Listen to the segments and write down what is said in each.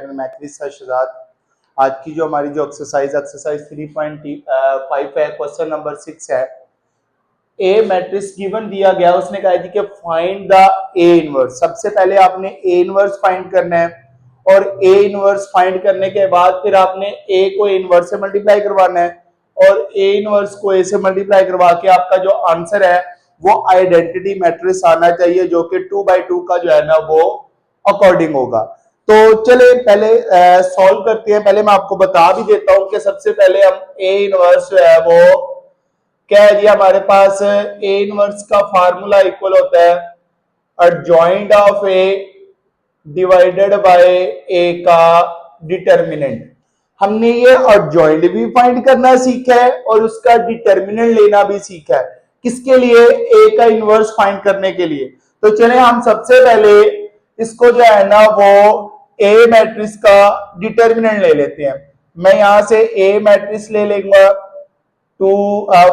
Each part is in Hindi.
मैथ्स शहजाद। आज की जो हमारी जो एक्सरसाइज 3.5 है, क्वेश्चन नंबर 6 है। ए मैट्रिक्स गिवन दिया गया, उसने कहा जी कि फाइंड द ए इनवर्स। सबसे पहले आपने ए इनवर्स फाइंड करना है और ए इनवर्स फाइंड करने के बाद फिर आपने ए को इनवर्स से मल्टीप्लाई करवाना है और ए इनवर्स को ए से मल्टीप्लाई करवा के आपका जो आंसर है वो आइडेंटिटी मैट्रिक्स आना चाहिए, जो कि 2/2 का जो है ना वो अकॉर्डिंग होगा। तो चले पहले सॉल्व करते हैं। पहले मैं आपको बता भी देता हूं कि सबसे पहले हम ए इनवर्स जो है वो क्या है जी, हमारे पास ए इनवर्स का फार्मूला इक्वल होता है adjoint of A divided by A का डिटर्मिनेंट। हमने ये एडजॉइंट भी फाइंड करना सीखा है और उसका डिटर्मिनेंट लेना भी सीखा है। किसके लिए? ए का इनवर्स फाइंड करने के लिए। तो चले हम सबसे पहले इसको जो है ना वो ए मैट्रिक्स का डिटर्मिनेंट ले लेते हैं। मैं यहां से ए मैट्रिक्स ले लेंगे 2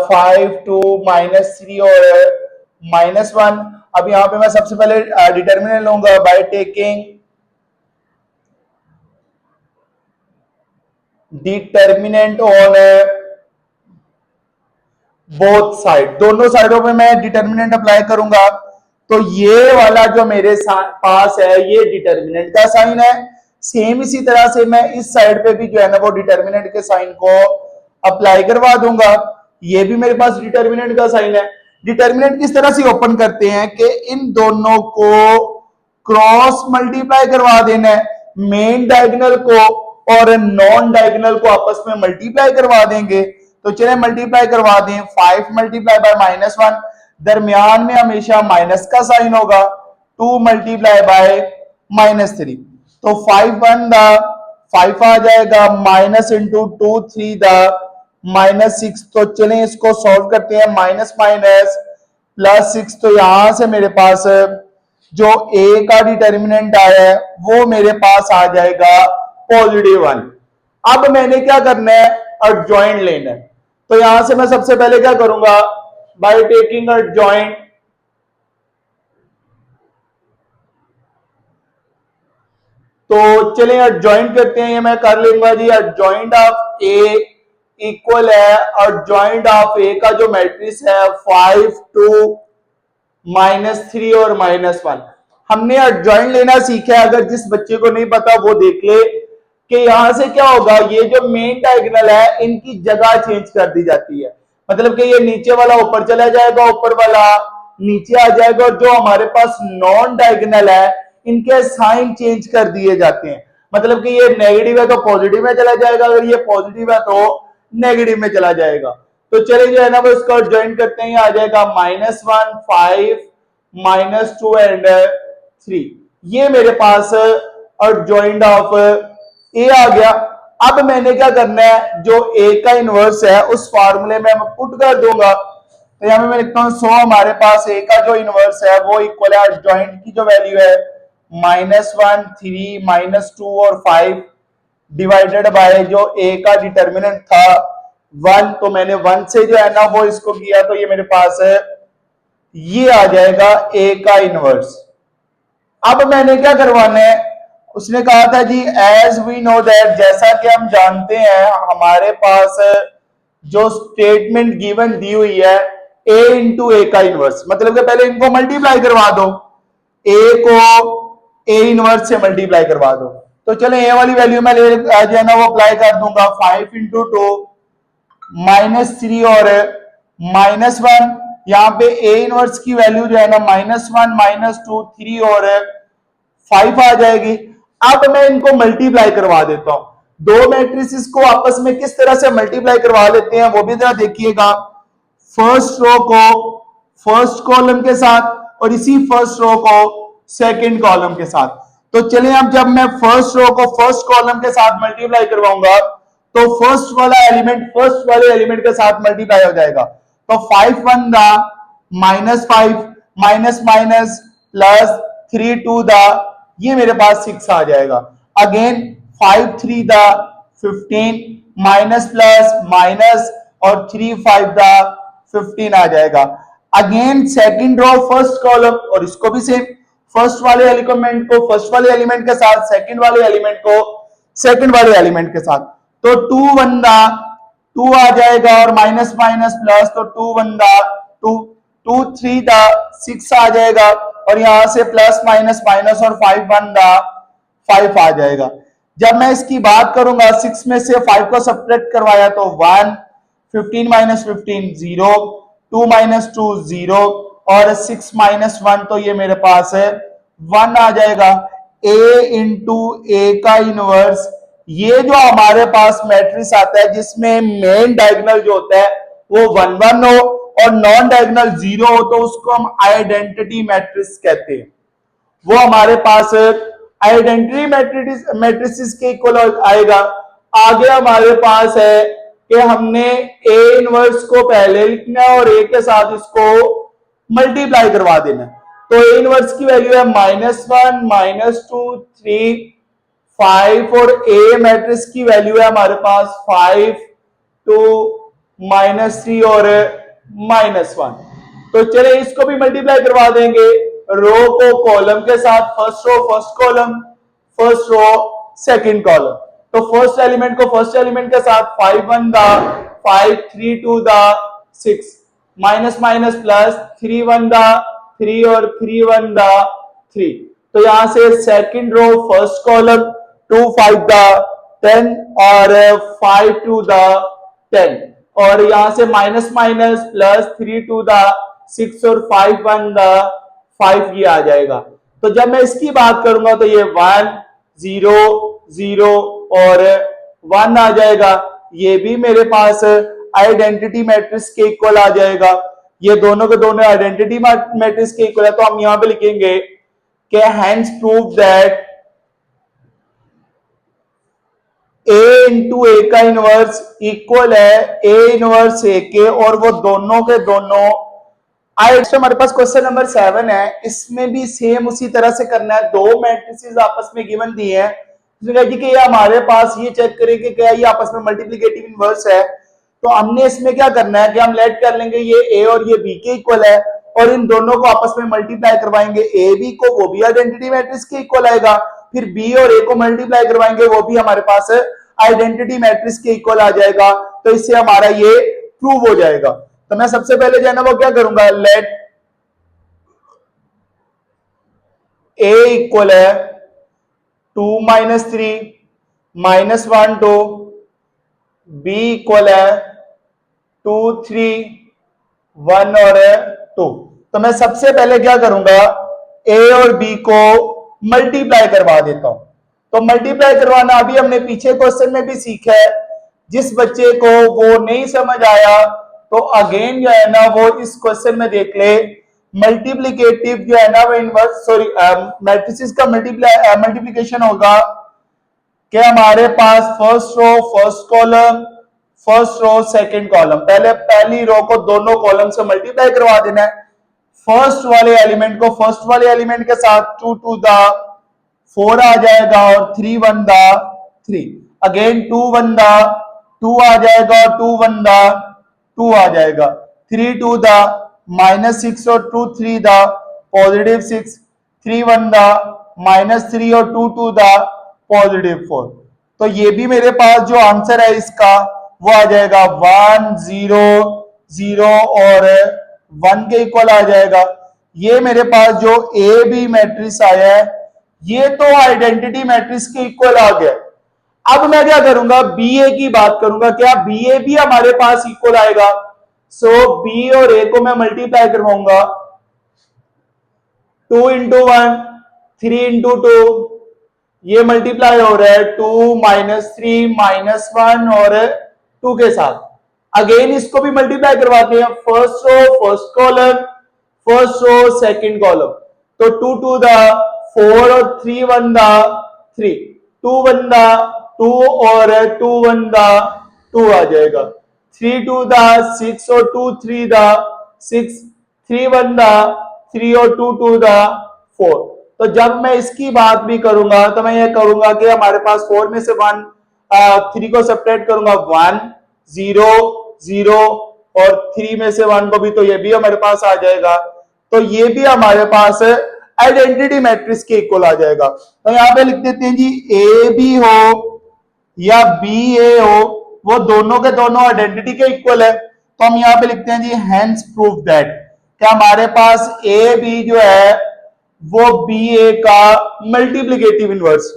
5 2 -3 और -1। अब यहां पे मैं सबसे पहले डिटर्मिनेंट लूंगा by taking determinant on both side. दोनों साइडों पे मैं डिटर्मिनेंट अप्लाई करूंगा। तो ये वाला जो मेरे पास है ये डिटर्मिनेंट का साइन है। सेम इसी तरह से मैं इस साइड पे भी जो है ना वो डिटर्मिनेंट के साइन को अप्लाई करवा दूंगा। ये भी मेरे पास डिटर्मिनेंट का साइन है। डिटर्मिनेंट किस तरह से ओपन करते हैं कि इन दोनों को क्रॉस मल्टीप्लाई करवा देना है, मेन डायगोनल को और नॉन डायगोनल को आपस में मल्टीप्लाई करवा देंगे। तो चलिए मल्टीप्लाई करवा दें। 5 मल्टीप्लाई बाय -1, दरमियान में हमेशा माइनस का साइन होगा। 2 मल्टीप्लाई बाय -3, तो 5 आ जाएगा, माइनस इंटू 2 3 -6। तो चलें इसको सॉल्व करते हैं। माइनस माइनस +6, तो यहां से मेरे पास जो ए का डिटर्मिनेंट आया है वो मेरे पास आ जाएगा +1। अब मैंने क्या करना है? एडजॉइंट लेना है। तो यहां से मैं सबसे पहले क्या करूंगा? बाय टेकिंग एडजॉइंट तो चलें एडजॉइंट करते हैं। ये मैं कर लूंगा जी। एडजॉइंट ऑफ ए इक्वल है एडजॉइंट ऑफ ए का जो मैट्रिक्स है 5 2 -3 और -1। हमने एडजॉइंट लेना सीखा है। अगर जिस बच्चे को नहीं पता वो देख ले कि यहां से क्या होगा, ये जो मेन डायगोनल है इनकी जगह चेंज कर दी जाती है। मतलब कि ये नीचे वाला ऊपर चला जाएगा, ऊपर वाला नीचे आ जाएगा, और जो हमारे पास नॉन डायगोनल है इनके साइन चेंज कर दिए जाते हैं। मतलब कि ये नेगेटिव है तो पॉजिटिव में चला जाएगा, अगर ये पॉजिटिव है तो नेगेटिव में चला जाएगा। तो चलिए जो है ना वो इसको ज्वाइन करते हैं। आ जाएगा -1 5 -2 एंड 3। ये मेरे पास एडजॉइंट ऑफ ए आ गया। अब मैंने क्या करना है? जो ए का इनवर्स है उस फार्मूले में मैं पुट कर दूंगा। तो यहां मैं लिखता हूं 100। हमारे पास ए का जो इनवर्स है वो इक्वल है एडजॉइंट की जो वैल्यू है -1 3 -2 और 5 डिवाइडेड बाय जो ए का डिटर्मिनेंट था 1। तो मैंने 1 से जो है ना वो इसको किया, तो ये मेरे पास है ये आ जाएगा ए का इनवर्स। अब मैंने क्या करवाना है? उसने कहा था जी एज वी नो दैट, जैसा कि हम जानते हैं हमारे पास जो स्टेटमेंट गिवन दी हुई है a इंटू ए का इनवर्स, मतलब कि पहले इनको मल्टीप्लाई करवा दो, a को a इनवर्स से मल्टीप्लाई करवा दो। तो चले ए वाली वैल्यू में ले जो है ना वो अप्लाई कर दूंगा। 5 इंटू 2 -3 और -1। यहाँ पे a इनवर्स की वैल्यू जो है ना -1 -2 3 और 5 आ जाएगी। अब मैं इनको मल्टीप्लाई करवा देता हूं। दो मैट्रिसेस को आपस में किस तरह से मल्टीप्लाई करवा लेते हैं वो भी जरा देखिएगा। फर्स्ट रो को फर्स्ट कॉलम के साथ और इसी फर्स्ट रो को सेकंड कॉलम के साथ। तो चलिए अब जब मैं फर्स्ट रो को फर्स्ट कॉलम के साथ मल्टीप्लाई करवाऊंगा तो फर्स्ट वाला एलिमेंट फर्स्ट वाले एलिमेंट के साथ मल्टीप्लाई हो जाएगा। तो 5 1 -5 माइनस माइनस +3 2 ये मेरे पास 6 आ जाएगा। अगेन 5 3 15 माइनस प्लस माइनस और 3 5 15 आ जाएगा। Again second row first column और इसको भी सेम फर्स्ट वाले एलिमेंट को फर्स्ट वाले एलिमेंट के साथ, सेकंड वाले एलिमेंट को सेकंड वाले एलिमेंट के साथ। तो 2 1 दा 2 आ जाएगा और माइनस माइनस प्लस, तो 2 1 दा 2, 2 3 दा 6 आ जाएगा और यहां से प्लस माइनस माइनस और 5 1 दा 5 आ जाएगा। जब मैं इसकी बात करूंगा 6 में से 5 को सब्ट्रैक्ट करवाया तो 1, 15 माइनस 15 0, 2 माइनस 2 0 और 6 माइनस 1, तो ये मेरे पास है 1 आ जाएगा। a इंटू ए का इनवर्स, ये जो हमारे पास मैट्रिक्स आता है जिसमें मेन डायगोनल जो होता है वो 1 1 हो और नॉन डायगोनल 0 हो, तो उसको हम आइडेंटिटी मैट्रिक्स कहते हैं। वो हमारे पास आइडेंटिटी मैट्रिक्स के इक्वल आएगा। आगे हमारे पास है कि हमने ए इनवर्स को पहले लिखना है और ए के साथ इसको मल्टीप्लाई करवा देना है। तो ए इनवर्स की वैल्यू है -1 -2 3 5 और ए मैट्रिक्स की वैल्यू है हमारे पास 5 2 -3 और -1। तो चले इसको भी मल्टीप्लाई करवा देंगे, रो को कॉलम के साथ, first row first column, first row second column. तो फर्स्ट एलिमेंट को फर्स्ट एलिमेंट के साथ 5 1 दा 5 3 2 दा 6, माइनस माइनस प्लस 3 1 दा 3 और 3 1 दा 3। तो यहां से सेकंड रो फर्स्ट कॉलम 2 5 दा 10 और 5 2 दा 10 और यहां से माइनस माइनस प्लस 3 2 दा 6 और 5 1 दा 5 ये आ जाएगा। तो जब मैं इसकी बात करूंगा तो ये 1 0 0 और 1 आ जाएगा। ये भी मेरे पास आइडेंटिटी मैट्रिक्स के इक्वल आ जाएगा। ये दोनों के दोनों आइडेंटिटी मैट्रिक्स के इक्वल है। तो हम यहां पे लिखेंगे कि hence prove that A into A का इनवर्स इक्वल है ए इनवर्स ए के, और वो दोनों के दोनों हमारे पास क्वेश्चन नंबर 7 है, इसमें भी सेम उसी तरह से करना है। दो मैट्रिसेस आपस में गिवन दिए हैं, इसमें कहा जी कि ये हमारे पास ये चेक करें कि क्या ये आपस में मल्टीप्लिकेटिव इनवर्स है। तो हमने इसमें क्या करना है कि हम लेट कर लेंगे ये ए और ये बी के इक्वल है और इन दोनों को आपस में मल्टीप्लाई करवाएंगे। ए बी को, वो भी आइडेंटिटी मैट्रिक्स के इक्वल आएगा, फिर बी और ए को मल्टीप्लाई करवाएंगे, वो भी हमारे पास आइडेंटिटी मैट्रिक्स के इक्वल आ जाएगा। तो इससे हमारा ये प्रूव हो जाएगा। तो मैं सबसे पहले जो है ना वो क्या करूंगा, लेट ए इक्वल है 2 -3 -1 2, बी इक्वल है 2 3 1 और 2। तो मैं सबसे पहले क्या करूंगा, ए और बी को मल्टीप्लाई करवा देता हूं। तो मल्टीप्लाई करवाना अभी हमने पीछे क्वेश्चन में भी सीखा है। जिस बच्चे को वो नहीं समझ आया तो अगेन जो है ना वो इस क्वेश्चन में देख ले। मल्टीप्लिकेटिव जो है ना वो इनवर्स मैट्रिसेस का मल्टीप्लिकेशन होगा कि हमारे पास first row first column, first row second column. पहले पहली रो को दोनों कॉलम से मल्टीप्लाई करवा देना है। फर्स्ट वाले एलिमेंट को फर्स्ट वाले एलिमेंट के साथ 2 2 दा 4 आ जाएगा और 3 1 दा 3, अगेन 2 1 दा 2 आ जाएगा और 2 1 दा 2 आ जाएगा, 3 2 दा -6 और 2 3 दा +6, 3 1 दा -3 और 2 2 दा +4। तो ये भी मेरे पास जो आंसर है इसका वो आ जाएगा 1 0 0 और 1 के इक्वल आ जाएगा। ये मेरे पास जो ए बी मैट्रिक्स आया है ये तो आइडेंटिटी मैट्रिक्स के इक्वल आ गया। अब मैं क्या करूंगा, बी ए की बात करूंगा। क्या बी ए भी हमारे पास इक्वल आएगा? सो बी और ए को मैं मल्टीप्लाई करवाऊंगा, 2 × 1 3 × 2, ये मल्टीप्लाई हो रहा है 2 -3 -1 और 2 के साथ। अगेन इसको भी मल्टीप्लाई करवाते हैं, first row first column, first row second column. तो 2 2 दा 4 और 3 1 दा 3, 2 1 दा 2 और 2 1 दा 2 आ जाएगा, 3 2 दा 6 और 2 3 दा 6, 3 1 दा 3 और 2 2 दा 4। तो जब मैं इसकी बात भी करूंगा तो मैं ये करूंगा कि हमारे पास 4 में से 3 को सब्ट्रैक्ट करूंगा, 1 0 0 और 3 में से 1 को भी, तो ये भी हमारे पास आ जाएगा। तो ये भी हमारे पास आइडेंटिटी मैट्रिक्स के इक्वल आ जाएगा। तो यहां पे लिख देते हैं जी ए बी हो या बी ए हो, वो दोनों के दोनों आइडेंटिटी के इक्वल है। तो हम यहां पे लिखते हैं जी हेंस प्रूव दैट, क्या हमारे पास ए बी जो है वो बी ए का multiplicative inverse.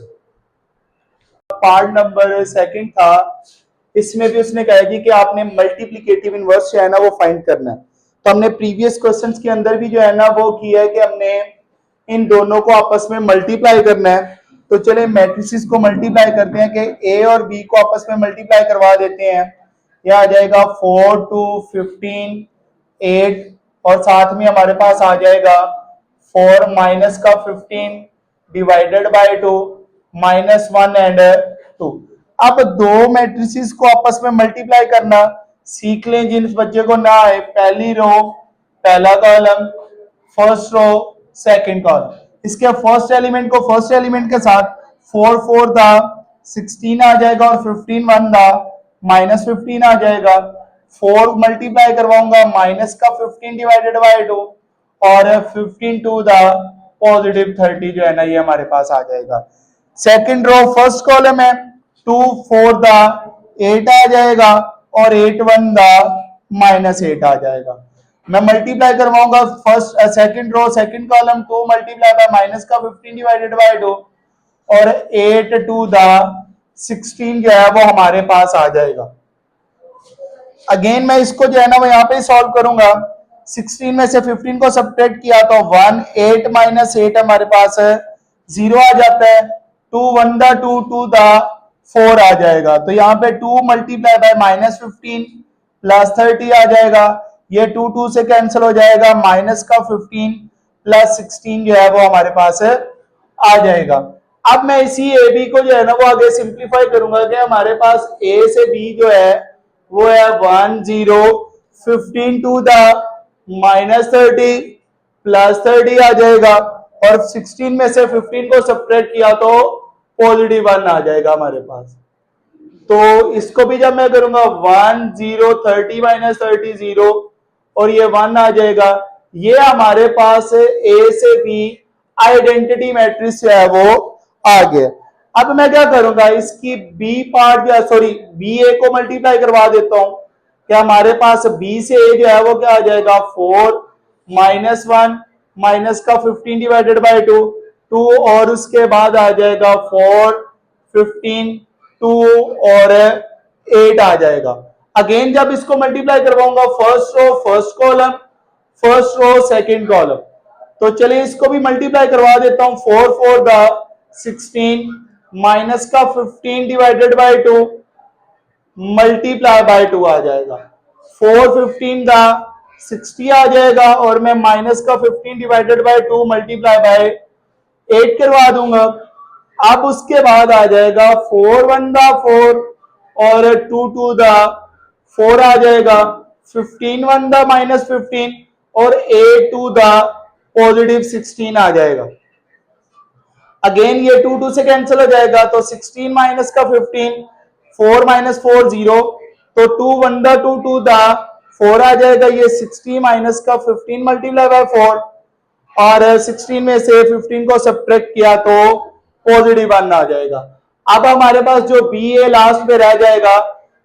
Part number second था, इसमें भी उसने कहा जी कि आपने मल्टीप्लिकेटिव इनवर्स जो है ना वो फाइंड करना है। तो हमने प्रीवियस क्वेश्चंस के अंदर भी जो है ना वो किया है कि हमने इन दोनों को आपस में मल्टीप्लाई करना है। तो चले मैट्रिसेस को मल्टीप्लाई करते हैं कि ए और बी को आपस में मल्टीप्लाई करवा देते हैं। यह आ जाएगा 4 2 15 8 और साथ में हमारे पास आ जाएगा 4 माइनस का 15 डिवाइडेड बाय 2 -1 एंड 2। अब दो मैट्रिसेस को आपस में मल्टीप्लाई करना सीख लें जिन बच्चे को ना आए। पहली रो पहला column, first row second column, इसके फर्स्ट एलिमेंट को फर्स्ट एलिमेंट के साथ 4 4 दा 16 आ जाएगा और 15 1 दा -15 आ जाएगा। 4 मल्टीप्लाई करवाऊंगा माइनस का 15 डिवाइडेड बाय 2 और 15 2 दा पॉजिटिव 30 जो है ना ये हमारे पास आ जाएगा। सेकंड रो फर्स्ट कॉलम है 2 4 दा 8 आ जाएगा और 8 1 दा -8 आ जाएगा। मैं मल्टीप्लाई करवाऊंगा first second row second column 2 multiply by minus का 15 डिवाइडेड बाय 2 और 8 2 दा 16 जो है वो हमारे पास आ जाएगा। अगेन मैं इसको जो है ना वो यहाँ पे सॉल्व करूंगा। 16 में से 15 को सब्ट्रैक्ट किया तो 1 8 -8 हमारे पास 0 आ जाता है। 2 1 दा 2 2 दा 4 आ जाएगा। तो यहाँ पे 2 मल्टीप्लाई बाय -15 प्लस 30 आ जाएगा। ये 2 2 से कैंसिल हो जाएगा, माइनस का 15 प्लस 16 जो है वो हमारे पास आ जाएगा। अब मैं इसी ए बी को जो है ना वो आगे सिंप्लीफाई करूंगा कि हमारे पास ए से बी जो है वो है 1 0 15 टू द -30 प्लस 30 आ जाएगा और 16 में से 15 को सब्ट्रैक्ट किया तो पॉजिटिव 1 आ जाएगा हमारे पास। तो इसको भी जब मैं करूंगा 1 0 30 -30 0 और ये 1 आ जाएगा। ये हमारे पास ए से बी आइडेंटिटी मैट्रिक्स है वो आ गया। अब मैं क्या करूंगा इसकी बी पार्ट सॉरी बी ए को मल्टीप्लाई करवा देता हूं कि हमारे पास बी से ए जो है वो क्या आ जाएगा 4 -1 माइनस का 15 डिवाइडेड बाय 2 2 और उसके बाद आ जाएगा 4 15 2 और 8 आ जाएगा। अगेन जब इसको मल्टीप्लाई करवाऊंगा first row first column first row second column, तो चलिए इसको भी मल्टीप्लाई करवा देता हूं। 4 4 दा 16 माइनस का 15 डिवाइडेड बाय 2 मल्टीप्लाई बाय 2 आ जाएगा। 4 15 दा 60 आ जाएगा और मैं माइनस का 15 डिवाइडेड बाय 2 मल्टीप्लाई बाय 8 करवा दूंगा। अब उसके बाद आ जाएगा 4 1 दा 4 और 2 2 दा 4 आ जाएगा। 15 1 दा -15 और 8 2 दा पॉजिटिव 16 आ जाएगा। अगेन ये 2 2 से कैंसिल हो जाएगा तो 16 माइनस का 15 4 -4 0 तो 2 1 दा 2 2 दा 4 आ जाएगा। ये 60 माइनस का 15 मल्टीप्लाई बाय 4 और 16 में से 15 को सब्ट्रैक्ट किया तो पॉजिटिव 1 आ जाएगा। अब हमारे पास जो बी ए लास्ट में रह जाएगा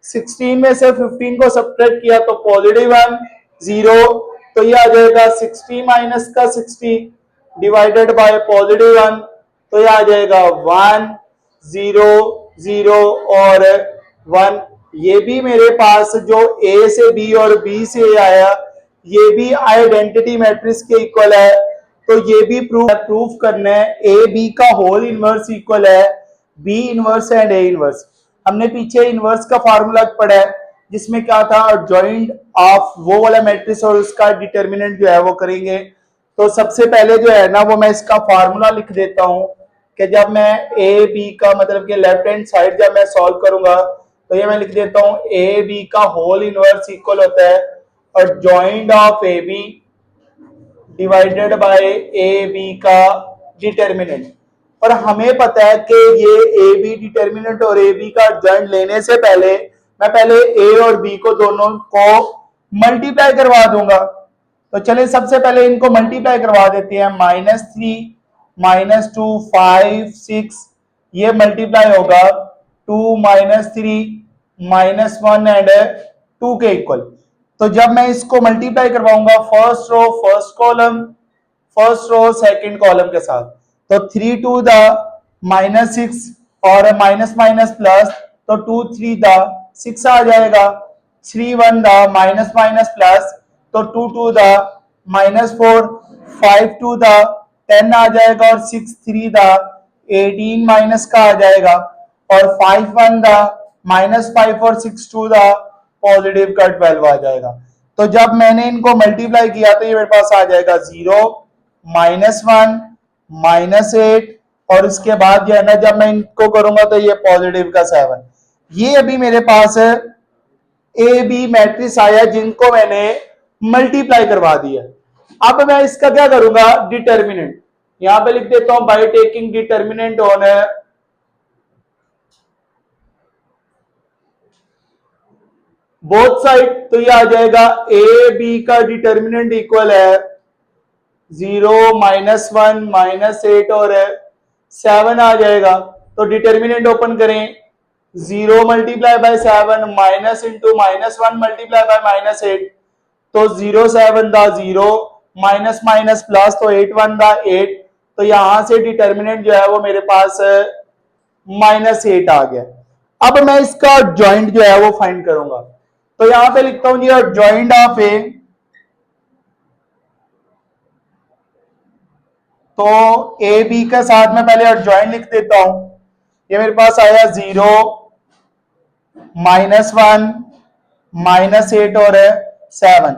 16 में से 15 को सब्ट्रैक्ट किया तो पॉजिटिव 1 0 तो ये आ जाएगा 60 माइनस का 60 डिवाइडेड बाय पॉजिटिव 1 तो ये आ जाएगा 1 0 0 और 1। ये भी मेरे पास जो ए से बी और बी से ए आया ये भी आइडेंटिटी मैट्रिक्स के इक्वल है। तो ये भी प्रूफ करना है ए बी का होल इनवर्स इक्वल है B inverse and A inverse. हमने पीछे इनवर्स का फार्मूला पढ़ा है जिसमें क्या था जॉइंट ऑफ वो वाला मैट्रिक्स और उसका डिटर्मिनेंट जो है वो करेंगे। तो सबसे पहले जो है ना वो मैं इसका फार्मूला लिख देता हूं कि जब मैं ए बी का मतलब कि लेफ्ट हैंड साइड जब मैं सॉल्व करूंगा तो ये मैं लिख देता हूं ए बी का होल इनवर्स इक्वल होता है और joint of A B divided by A B का डिटर्मिनेंट। और हमें पता है कि ये ए बी डिटर्मिनेंट और ए बी का जॉइंट लेने से पहले मैं पहले ए और बी को दोनों को मल्टीप्लाई करवा दूंगा। तो चले सबसे पहले इनको मल्टीप्लाई करवा देते हैं। -3 -2 5 6 ये मल्टीप्लाई होगा 2 -3 -1 एंड 2 के इक्वल। तो जब मैं इसको मल्टीप्लाई करवाऊंगा first row first column first row second column के साथ, तो 3 2 द -6 और माइनस माइनस प्लस, तो 2 3 द 6 आ जाएगा, 3 1 द माइनस माइनस प्लस, तो 2 2 द -4, 5 2 द 10 आ जाएगा और 6 3 द 18 माइनस का आ जाएगा, और 5 1 द -5 और 6 2 द पॉजिटिव का 12 आ जाएगा। तो जब मैंने इनको मल्टीप्लाई किया तो ये मेरे पास आ जाएगा 0 -1 -8 और इसके बाद जो है ना जब मैं इनको करूंगा तो ये पॉजिटिव का 7। ये अभी मेरे पास ए बी मैट्रिक्स आया जिनको मैंने मल्टीप्लाई करवा दिया। अब मैं इसका क्या करूंगा, डिटर्मिनेंट यहां पे लिख देता हूं by taking determinant on both side, तो ये आ जाएगा ए बी का डिटर्मिनेंट इक्वल है 0 -1 -8 और 7 आ जाएगा। तो डिटर्मिनेंट ओपन करें, 0 multiply by 7 minus into -1 multiply by -8, तो 0 7 दा 0 माइनस माइनस प्लस, तो 8 1 दा 8, तो यहां से डिटर्मिनेंट जो है वो मेरे पास -8 आ गया। अब मैं इसका जॉइंट जो है वो फाइंड करूंगा, तो यहां पे लिखता हूं जी जॉइंट ऑफ ए, तो ए बी के साथ में पहले जॉइंट लिख देता हूं। ये मेरे पास आया 0 -1 -8 और 7।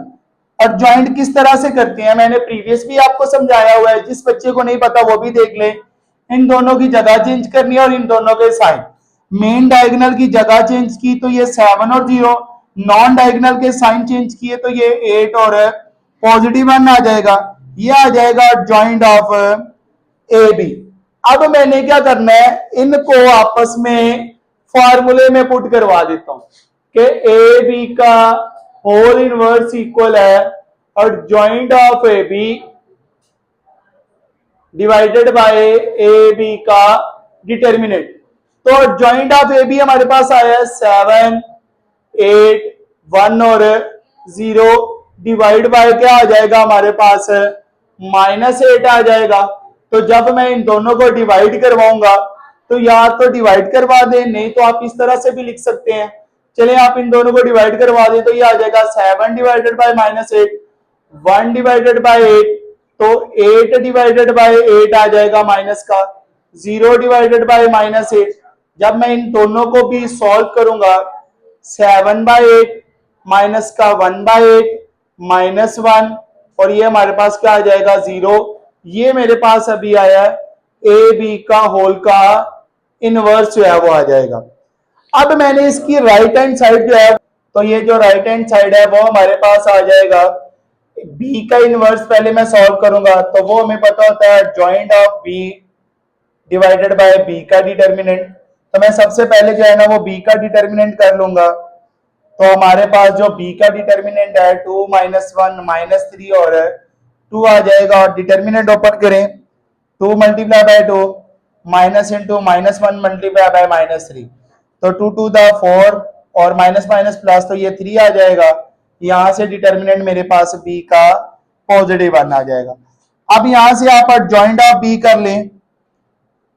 और जॉइंट किस तरह से करते हैं मैंने प्रीवियस भी आपको समझाया हुआ है, जिस बच्चे को नहीं पता वो भी देख ले। इन दोनों की जगह चेंज करनी है और इन दोनों के साइन, मेन डायगोनल की जगह चेंज की तो ये 7 और 0, नॉन डायगोनल के साइन चेंज किए तो ये 8 और पॉजिटिव 1 आ जाएगा। ये आ जाएगा जॉइंट ऑफ ए बी। अब मैंने क्या करना है, इनको आपस में फॉर्मूले में पुट करवा देता हूं कि ए बी का होल इनवर्स इक्वल है और joint of A B divided by A B का डिटर्मिनेंट। तो जॉइंट ऑफ ए बी हमारे पास आया है 7 8 1 और 0 डिवाइड बाय क्या आ जाएगा हमारे पास -8 आ जाएगा। तो जब मैं इन दोनों को डिवाइड करवाऊंगा तो या तो डिवाइड करवा दें, नहीं तो आप इस तरह से भी लिख सकते हैं। चलिए आप इन दोनों को डिवाइड करवा दें तो ये आ जाएगा 7 डिवाइडेड बाय -8, 1 डिवाइडेड बाय 8, तो 8 डिवाइडेड बाय 8 आ जाएगा माइनस का, 0 डिवाइडेड बाय -8। जब मैं इन दोनों को भी सॉल्व करूंगा 7 बाय 8 माइनस का 1 बाय 8 -1 और ये हमारे पास क्या आ जाएगा 0। ये मेरे पास अभी आया ए बी का होल का इनवर्स जो है वो आ जाएगा। अब मैंने इसकी राइट हैंड साइड जो है, तो ये जो राइट हैंड साइड है वो हमारे पास आ जाएगा बी का इनवर्स। पहले मैं सॉल्व करूंगा तो वो हमें पता होता है joint of B divided by B का डिटर्मिनेंट। तो मैं सबसे पहले जो है ना वो बी का डिटर्मिनेंट कर लूंगा। तो हमारे पास जो बी का डिटर्मिनेंट है 2 -1 -3 और 2 आ जाएगा। और डिटर्मिनेंट ओपन करें, 2 multiply bye 2 minus into -1 multiply by -3, तो 2 2 द 4 और माइनस माइनस प्लस, तो ये 3 आ जाएगा। यहां से डिटर्मिनेंट मेरे पास बी का पॉजिटिव 1 आ जाएगा। अब यहां से आप जॉइंट ऑफ बी कर लें,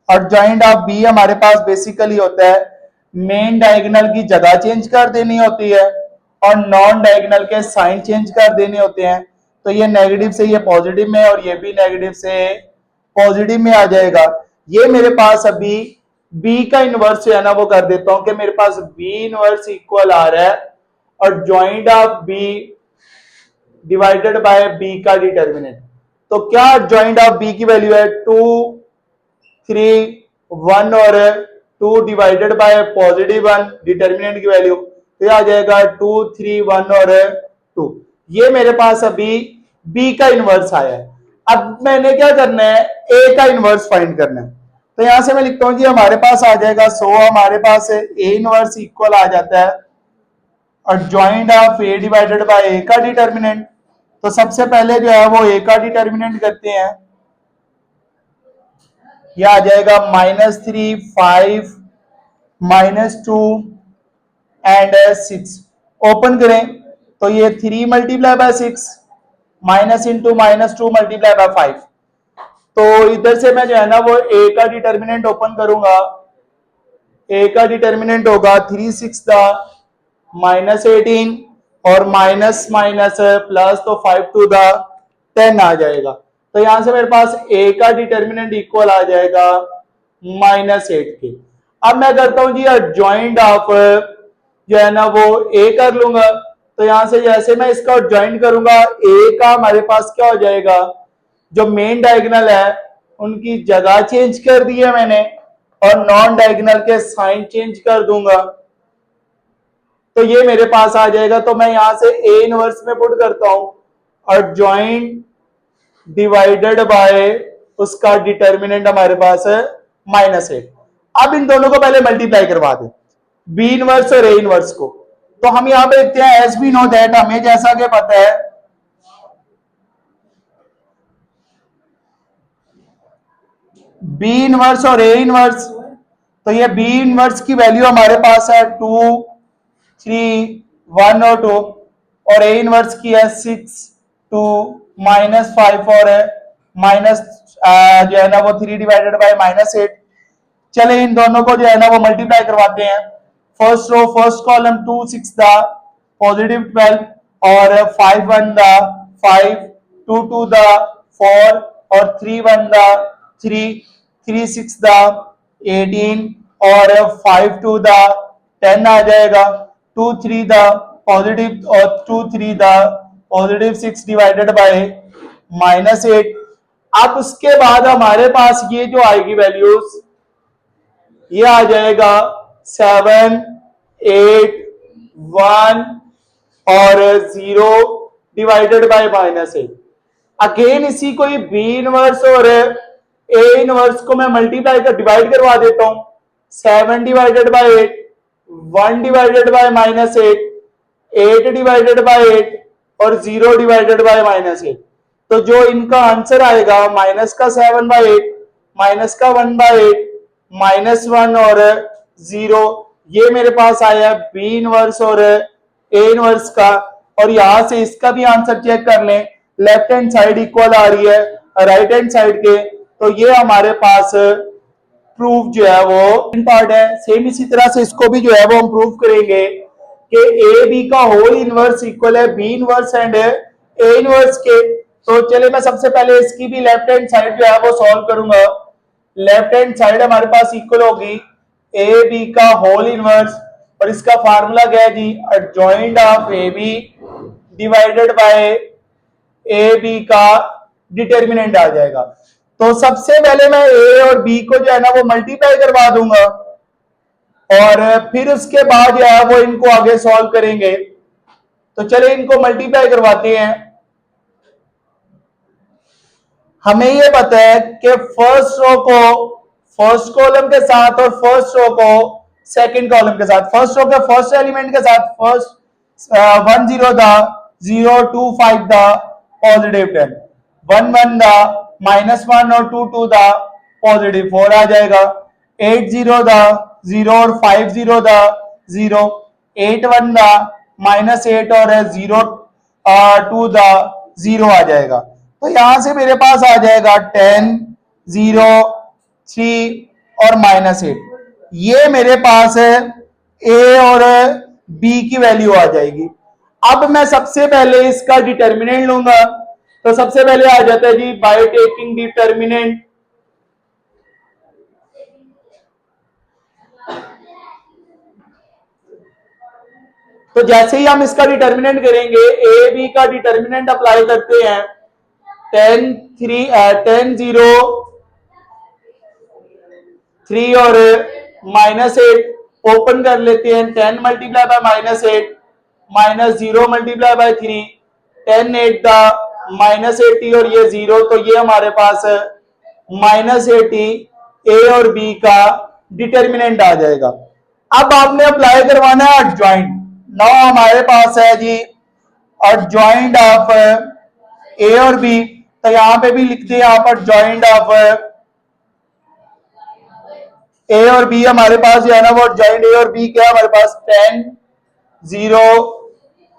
और जॉइंट ऑफ बी हमारे पास बेसिकली होता है मेन डायगोनल की जगह चेंज कर देनी होती है और नॉन डायगोनल के साइन चेंज कर देने होते हैं। तो ये नेगेटिव से ये पॉजिटिव में और ये भी नेगेटिव से पॉजिटिव में आ जाएगा। ये मेरे पास अभी बी का इनवर्स जो है ना वो कर देता हूं कि मेरे पास बी इनवर्स इक्वल आ रहा है और joint of B divided by B का डिटर्मिनेंट। तो क्या जॉइंट ऑफ बी की वैल्यू है 2 3 1 और 2 डिवाइडेड बाय पॉजिटिव 1 डिटर्मिनेंट की वैल्यू, तो ये आ जाएगा 2 3 1 और 2। ये मेरे पास अभी बी का इनवर्स आया है। अब मैंने क्या करना है, ए का इनवर्स फाइंड करना है। तो यहां से मैं लिखता हूं जी हमारे पास आ जाएगा, सो हमारे पास ए इनवर्स इक्वल आ जाता है और joint of A divided by A का डिटर्मिनेंट। तो सबसे पहले जो है वो ए का डिटर्मिनेंट करते हैं। यह आ जाएगा -3, 5, -2 एंड 6। ओपन करें तो ये 3 multiply by 6 minus into -2 multiply bye 5। तो इधर से मैं जो है ना वो ए का डिटर्मिनेंट ओपन करूंगा। ए का डिटर्मिनेंट होगा 3 6 -18 और माइनस माइनस प्लस, तो 5 टू द 10 आ जाएगा। तो यहां से मेरे पास ए का डिटर्मिनेंट इक्वल आ जाएगा -8 के। अब मैं करता हूं जी जॉइंट ऑफ, जो है ना वो ए कर लूंगा। तो यहां से जैसे मैं इसका ज्वाइंट करूंगा, ए का हमारे पास क्या हो जाएगा, जो मेन डायगोनल है उनकी जगह चेंज कर दी है मैंने, और नॉन डायगोनल के साइन चेंज कर दूंगा। तो ये मेरे पास आ जाएगा। तो मैं यहां से ए इनवर्स में पुट करता हूं और ज्वाइंट डिवाइडेड बाय उसका डिटर्मिनेंट हमारे पास है -8। अब इन दोनों को पहले मल्टीप्लाई करवा दें, बी इनवर्स और ए इनवर्स को। तो हम यहां पे लिखते हैं एज वी नो दैट, हमें जैसा कि पता है बी इनवर्स और ए इनवर्स। तो ये बी इनवर्स की वैल्यू हमारे पास है 2, 3, 1 और 2, और ए इनवर्स की है 6, 2, -5 और माइनस जो है ना वो 3 डिवाइडेड बाय -8। चले इन दोनों को जो है ना वो मल्टीप्लाई करवाते हैं। First row first column 2 6 positive 12 और 5 1 5, 2 2 4 और 3 1 3, 3 6 18 और 5 2 10 आ जाएगा। 2 3 पॉजिटिव और 2 3 पॉजिटिव 6 डिवाइडेड बाय -8। अब उसके बाद हमारे पास ये जो आएगी वैल्यूज, ये आ जाएगा 7 8 1 और 0 डिवाइडेड बाय -8। अगेन इसी को ही बी इनवर्स और ए इनवर्स को मैं मल्टीप्लाई कर डिवाइड करवा देता हूं। 7 divided by 8, 1 divided by -8, 8 divided by 8 और 0 डिवाइडेड बाय -8। तो जो इनका आंसर आएगा माइनस का 7/8, माइनस का 1/8, -1 और 0, ये मेरे पास आया बी इनवर्स और ए इनवर्स का। और यहां से इसका भी आंसर चेक कर लें, लेफ्ट हैंड साइड इक्वल आ रही है राइट हैंड साइड के। तो ये हमारे पास प्रूफ जो है वो पार्ट है। सेम इसी तरह से इसको भी जो है वो हम प्रूफ करेंगे कि ए बी का होल इनवर्स इक्वल है B inverse and A inverse के। तो चलिए मैं सबसे पहले इसकी भी लेफ्ट हैंड साइड जो है वो सॉल्व करूंगा। लेफ्ट हैंड साइड हमारे पास इक्वल होगी ए बी का होल इनवर्स, और इसका फार्मूला क्या है जी, adjoint of A B divided by A B का डिटर्मिनेंट आ जाएगा। तो सबसे पहले मैं ए और बी को जो है ना वो मल्टीप्लाई करवा दूंगा, और फिर उसके बाद जो है वो इनको आगे सॉल्व करेंगे। तो चले इनको मल्टीप्लाई करवाते हैं। हमें ये पता है कि फर्स्ट रो को फर्स्ट कॉलम के साथ और फर्स्ट रो को सेकंड कॉलम के साथ, फर्स्ट रो के फर्स्ट एलिमेंट के साथ फर्स्ट 1 0 0 2 5 पॉजिटिव 10, 1 1 -1 और 2 2 पॉजिटिव 4 आ जाएगा। 8 0 0 और 5 0 0, 8 1 -8 और 0 2 0 आ जाएगा। तो यहां से मेरे पास आ जाएगा 10 0 3 और -8। ये मेरे पास है ए और बी की वैल्यू आ जाएगी। अब मैं सबसे पहले इसका डिटर्मिनेंट लूंगा। तो सबसे पहले आ जाता है जी बाय टेकिंग डिटर्मिनेंट। तो जैसे ही हम इसका डिटर्मिनेंट करेंगे, ए बी का डिटर्मिनेंट अप्लाई करते हैं। 10 0 3 और -8 ओपन कर लेते हैं। 10 मल्टीप्लाई बाय -8 -0 मल्टीप्लाई बाय 3, 10 8 -80 और ये 0, तो ये हमारे पास -80 ए और बी का डिटर्मिनेंट आ जाएगा। अब आपने अप्लाई करवाना है एडजॉइंट। नाउ हमारे पास है जी एडजॉइंट ऑफ ए और बी, तो यहां पे भी लिख दे यहां पर जॉइंट ऑफ ए और बी हमारे पास जो है ना वो जॉइंट ए और बी क्या है हमारे पास 10 0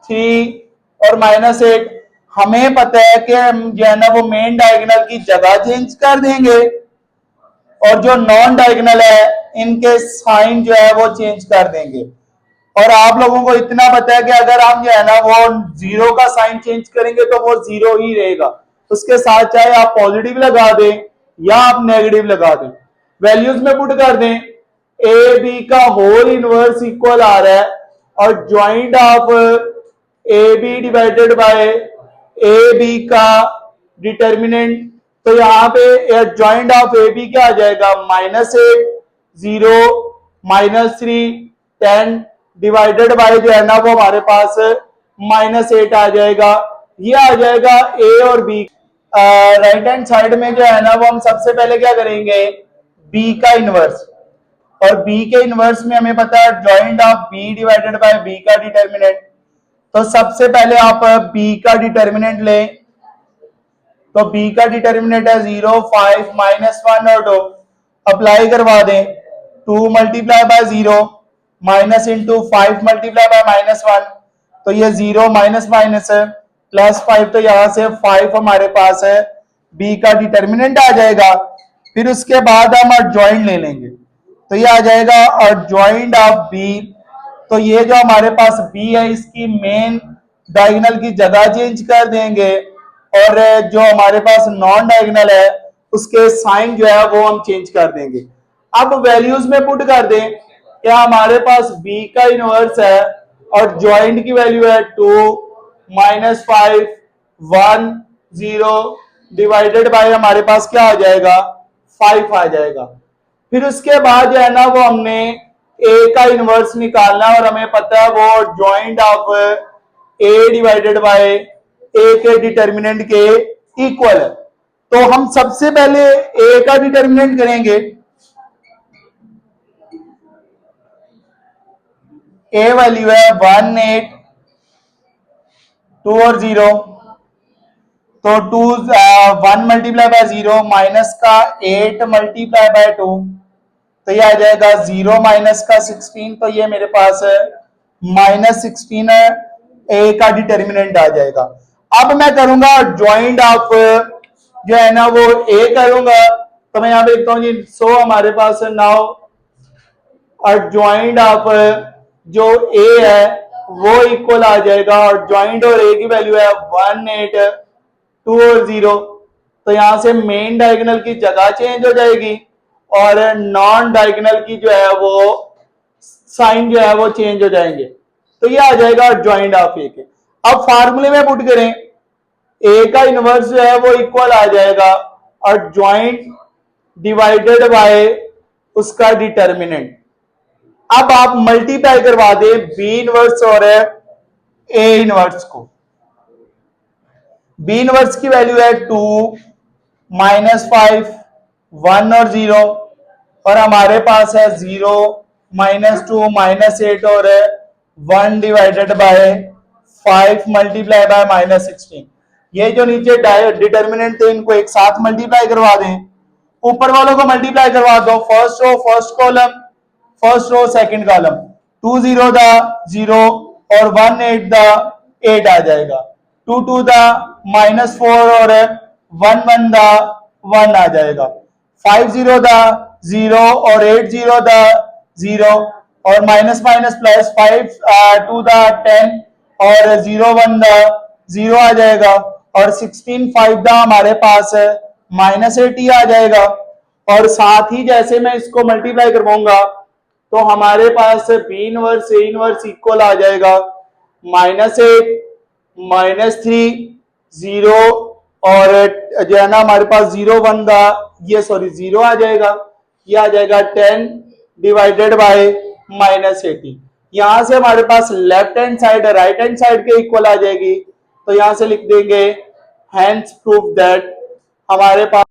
3 और -8। हमें पता है कि हम जो है ना वो मेन डायगोनल की जगह चेंज कर देंगे और जो नॉन डायगोनल है इनके साइन जो है वो चेंज कर देंगे। और आप लोगों को इतना पता है कि अगर हम जो है ना वो जीरो का साइन चेंज करेंगे तो वो जीरो ही रहेगा, उसके साथ चाहे आप पॉजिटिव लगा दें या आप नेगेटिव लगा दें। वैल्यूज में पुट कर दें, ए बी का होल इनवर्स इक्वल आ रहा है और joint of A B divided by A B का डिटर्मिनेंट, तो यहां पे ज्वाइंट ऑफ ए बी क्या आ जाएगा -8 0 -3 10 डिवाइडेड बाय जो है ना वो हमारे पास -8 आ जाएगा। ये आ जाएगा ए और बी। राइट हैंड साइड में जो है ना वो हम सबसे पहले क्या करेंगे, बी का इनवर्स, और बी के इनवर्स में हमें पता है joint of B divided by B का डिटर्मिनेंट। तो सबसे पहले आप बी का डिटर्मिनेंट लें, तो बी का डिटर्मिनेंट है 0 5 -1 और 2, अप्लाई करवा दें 2 multiply bye 0 minus into 5 multiply by -1, तो ये 0 माइनस माइनस है +5, तो यहां से 5 हमारे पास है, बी का डिटर्मिनेंट आ जाएगा। फिर उसके बाद हम एडजॉइंट ले लेंगे, तो ये आ जाएगा एडजॉइंट ऑफ बी। तो ये जो हमारे पास बी है इसकी मेन डायगोनल की जगह चेंज कर देंगे और जो हमारे पास नॉन डायगोनल है उसके साइन जो है वो हम चेंज कर देंगे। अब वैल्यूज में पुट कर दें, क्या हमारे पास b का इनवर्स है और ज्वाइंट की वैल्यू है 2 -5 1 0 डिवाइडेड बाय हमारे पास क्या आ जाएगा 5 आ जाएगा। फिर उसके बाद जो है ना वो हमने a का इनवर्स निकालना और हमें पता है वो joint of a divided by a के डिटर्मिनेंट के इक्वल है। तो हम सबसे पहले a का डिटर्मिनेंट करेंगे, ए वैल्यू है 1 8 2 और 0, तो 2 1 मल्टीप्लाई बाय 0 माइनस का 8 मल्टीप्लाई बाय 2, तो ये आ जाएगा 0 माइनस का 16, तो ये मेरे पास -16 है, ए का डिटर्मिनेंट आ जाएगा। अब मैं करूंगा ज्वाइंट ऑफ जो है ना वो ए करूंगा, तो मैं यहां पे लिखता हूं जी, सो हमारे पास नाउ ज्वाइंट ऑफ जो ए है वो इक्वल आ जाएगा और ज्वाइंट और ए की वैल्यू है 1 8 2 और 0, तो यहां से मेन डायगोनल की जगह चेंज हो जाएगी और नॉन डायगोनल की जो है वो साइन जो है वो चेंज हो जाएंगे, तो ये आ जाएगा ज्वाइंट ऑफ ए के। अब फार्मूले में पुट करें, ए का इनवर्स जो है वो इक्वल आ जाएगा और ज्वाइंट डिवाइडेड बाय उसका डिटर्मिनेंट। अब आप मल्टीप्लाई करवा दे बी इनवर्स और ए इनवर्स को। बी इनवर्स की वैल्यू है 2 -5 1 और 0, और हमारे पास है 0 -2 -8 और 1 डिवाइडेड बाय 5 मल्टीप्लाई बाय -16। ये जो नीचे डिटर्मिनेंट थे इनको एक साथ मल्टीप्लाई करवा दें, ऊपर वालों को मल्टीप्लाई करवा दो, first row first column first row second column, 2 0 दा 0 और 1 8 दा 8 आ जाएगा, 2 2 दा -4 और 1 1 दा 1 आ जाएगा, 5 0 दा 0 और 8 0 दा 0 और माइनस माइनस प्लस 5 2 दा 10 और 0 1 दा 0 आ जाएगा और 16 5 दा हमारे पास -80 आ जाएगा। और साथ ही जैसे मैं इसको मल्टीप्लाई करवाऊंगा तो हमारे पास B inverse A inverse equal आ जाएगा -8 -3 0 और जो है ना हमारे पास 0 1 दा ये सॉरी 0 आ जाएगा, ये आ जाएगा 10 डिवाइडेड बाय -80। यहां से हमारे पास left hand side right hand side के इक्वल आ जाएगी, तो यहां से लिख देंगे हैंस प्रूफ दैट हमारे पास